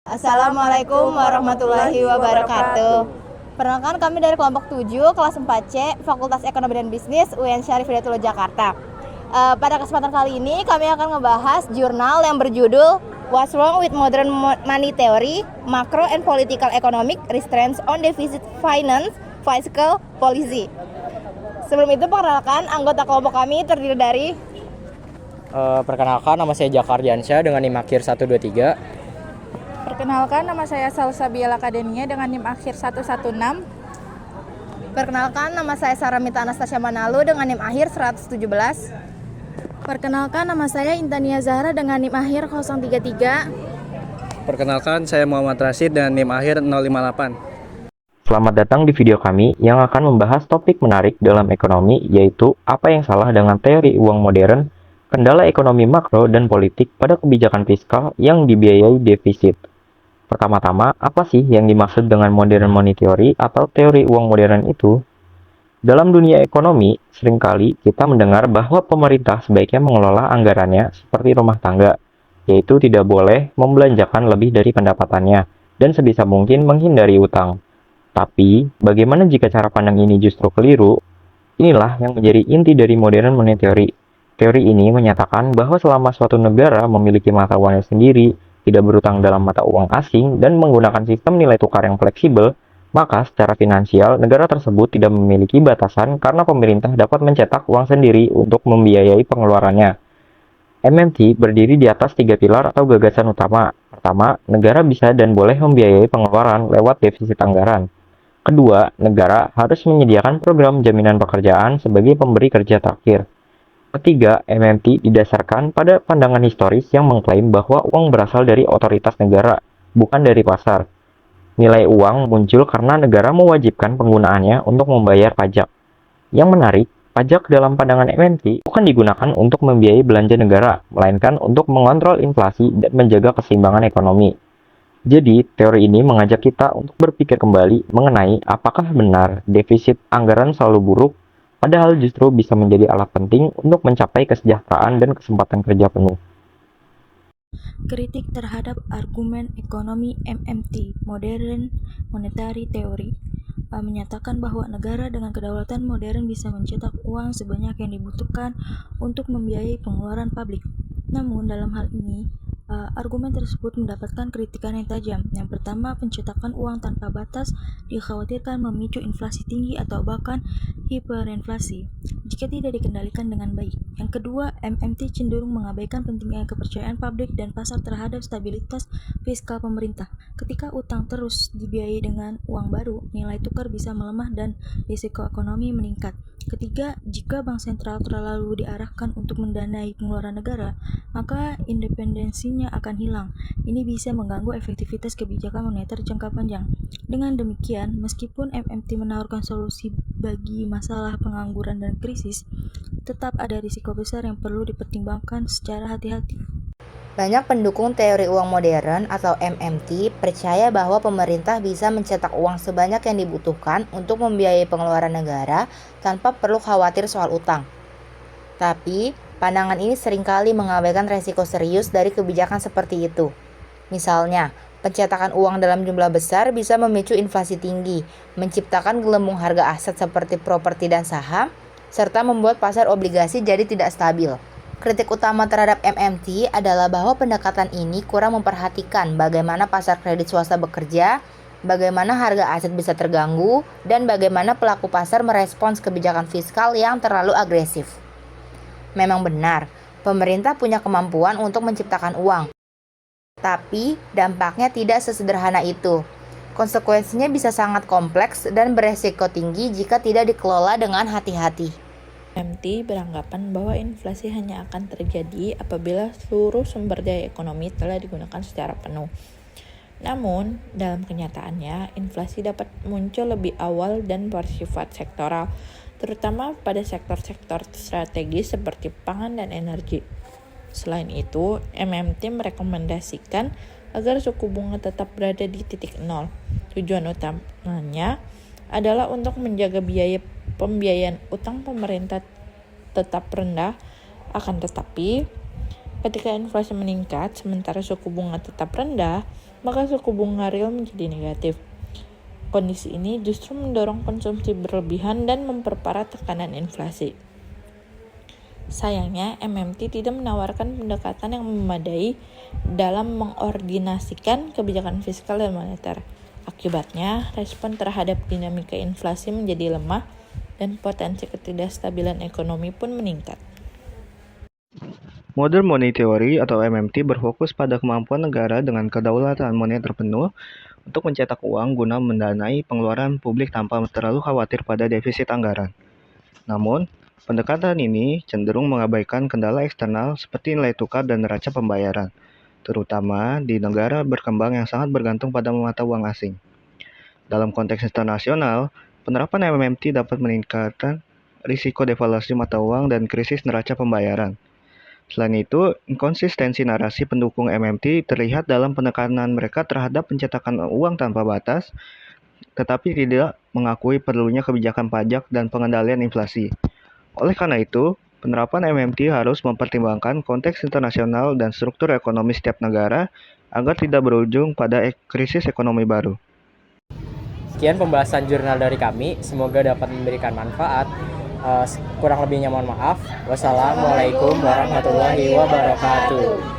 Assalamualaikum warahmatullahi wabarakatuh. Perkenalkan, kami dari kelompok 7 kelas 4C Fakultas Ekonomi dan Bisnis UIN Syarif Hidayatullah Jakarta. Pada kesempatan kali ini kami akan membahas jurnal yang berjudul What's Wrong with Modern Money Theory, Macro and Political Economic Restraints on Deficit Finance, Fiscal Policy. Sebelum itu, perkenalkan, anggota kelompok kami terdiri dari Perkenalkan, nama saya Jakar Diansyah dengan NIM akhir 123. Perkenalkan, nama saya Salsabiel Akademia dengan NIM akhir 116. Perkenalkan, nama saya Saramita Anastasia Manalu dengan NIM akhir 117. Perkenalkan, nama saya Intania Zahra dengan NIM akhir 033. Perkenalkan, saya Muhammad Rashid dengan NIM akhir 058. Selamat datang di video kami yang akan membahas topik menarik dalam ekonomi, yaitu apa yang salah dengan teori uang modern, kendala ekonomi makro dan politik pada kebijakan fiskal yang dibiayai defisit. Pertama-tama, apa sih yang dimaksud dengan modern money theory atau teori uang modern itu? Dalam dunia ekonomi, seringkali kita mendengar bahwa pemerintah sebaiknya mengelola anggarannya seperti rumah tangga, yaitu tidak boleh membelanjakan lebih dari pendapatannya dan sebisa mungkin menghindari utang. Tapi, bagaimana jika cara pandang ini justru keliru? Inilah yang menjadi inti dari modern money theory. Teori ini menyatakan bahwa selama suatu negara memiliki mata uangnya sendiri, tidak berutang dalam mata uang asing, dan menggunakan sistem nilai tukar yang fleksibel, maka secara finansial negara tersebut tidak memiliki batasan karena pemerintah dapat mencetak uang sendiri untuk membiayai pengeluarannya. MMT berdiri di atas 3 pilar atau gagasan utama. Pertama, negara bisa dan boleh membiayai pengeluaran lewat defisit anggaran. Kedua, negara harus menyediakan program jaminan pekerjaan sebagai pemberi kerja terakhir. Ketiga, MMT didasarkan pada pandangan historis yang mengklaim bahwa uang berasal dari otoritas negara, bukan dari pasar. Nilai uang muncul karena negara mewajibkan penggunaannya untuk membayar pajak. Yang menarik, pajak dalam pandangan MMT bukan digunakan untuk membiayai belanja negara, melainkan untuk mengontrol inflasi dan menjaga keseimbangan ekonomi. Jadi, teori ini mengajak kita untuk berpikir kembali mengenai apakah benar defisit anggaran selalu buruk, padahal justru bisa menjadi alat penting untuk mencapai kesejahteraan dan kesempatan kerja penuh. Kritik terhadap argumen ekonomi MMT, Modern Monetary Theory, menyatakan bahwa negara dengan kedaulatan modern bisa mencetak uang sebanyak yang dibutuhkan untuk membiayai pengeluaran publik. Namun, dalam hal ini, argumen tersebut mendapatkan kritikan yang tajam. Yang pertama, pencetakan uang tanpa batas dikhawatirkan memicu inflasi tinggi atau bahkan hiperinflasi jika tidak dikendalikan dengan baik. Yang kedua, MMT cenderung mengabaikan pentingnya kepercayaan publik dan pasar terhadap stabilitas fiskal pemerintah. Ketika utang terus dibiayai dengan uang baru, nilai tukar bisa melemah dan risiko ekonomi meningkat. Ketiga, jika bank sentral terlalu diarahkan untuk mendanai pengeluaran negara, maka independensinya akan hilang. Ini bisa mengganggu efektivitas kebijakan moneter jangka panjang. Dengan demikian, meskipun MMT menawarkan solusi bagi masalah pengangguran dan krisis, tetap ada risiko besar yang perlu dipertimbangkan secara hati-hati. Banyak pendukung teori uang modern atau MMT percaya bahwa pemerintah bisa mencetak uang sebanyak yang dibutuhkan untuk membiayai pengeluaran negara tanpa perlu khawatir soal utang. Tapi, pandangan ini seringkali mengabaikan resiko serius dari kebijakan seperti itu. Misalnya, pencetakan uang dalam jumlah besar bisa memicu inflasi tinggi, menciptakan gelembung harga aset seperti properti dan saham, serta membuat pasar obligasi jadi tidak stabil. Kritik utama terhadap MMT adalah bahwa pendekatan ini kurang memperhatikan bagaimana pasar kredit swasta bekerja, bagaimana harga aset bisa terganggu, dan bagaimana pelaku pasar merespons kebijakan fiskal yang terlalu agresif. Memang benar, pemerintah punya kemampuan untuk menciptakan uang, tapi dampaknya tidak sesederhana itu. Konsekuensinya bisa sangat kompleks dan beresiko tinggi jika tidak dikelola dengan hati-hati. MMT beranggapan bahwa inflasi hanya akan terjadi apabila seluruh sumber daya ekonomi telah digunakan secara penuh. Namun, dalam kenyataannya, inflasi dapat muncul lebih awal dan bersifat sektoral, terutama pada sektor-sektor strategis seperti pangan dan energi. Selain itu, MMT merekomendasikan agar suku bunga tetap berada di titik nol. Tujuan utamanya adalah untuk menjaga biaya pembiayaan utang pemerintah tetap rendah. Akan tetapi, ketika inflasi meningkat sementara suku bunga tetap rendah, maka suku bunga real menjadi negatif. Kondisi ini justru mendorong konsumsi berlebihan dan memperparah tekanan inflasi. Sayangnya, MMT tidak menawarkan pendekatan yang memadai dalam mengordinasikan kebijakan fiskal dan moneter. Akibatnya, respon terhadap dinamika inflasi menjadi lemah dan potensi ketidakstabilan ekonomi pun meningkat. Modern Money Theory atau MMT berfokus pada kemampuan negara dengan kedaulatan moneter penuh untuk mencetak uang guna mendanai pengeluaran publik tanpa terlalu khawatir pada defisit anggaran. Namun, pendekatan ini cenderung mengabaikan kendala eksternal seperti nilai tukar dan neraca pembayaran, terutama di negara berkembang yang sangat bergantung pada mata uang asing. Dalam konteks internasional, penerapan MMT dapat meningkatkan risiko devaluasi mata uang dan krisis neraca pembayaran. Selain itu, inkonsistensi narasi pendukung MMT terlihat dalam penekanan mereka terhadap pencetakan uang tanpa batas, tetapi tidak mengakui perlunya kebijakan pajak dan pengendalian inflasi. Oleh karena itu, penerapan MMT harus mempertimbangkan konteks internasional dan struktur ekonomi setiap negara agar tidak berujung pada krisis ekonomi baru. Sekian pembahasan jurnal dari kami, semoga dapat memberikan manfaat. Kurang lebihnya mohon maaf. Wassalamualaikum warahmatullahi wabarakatuh.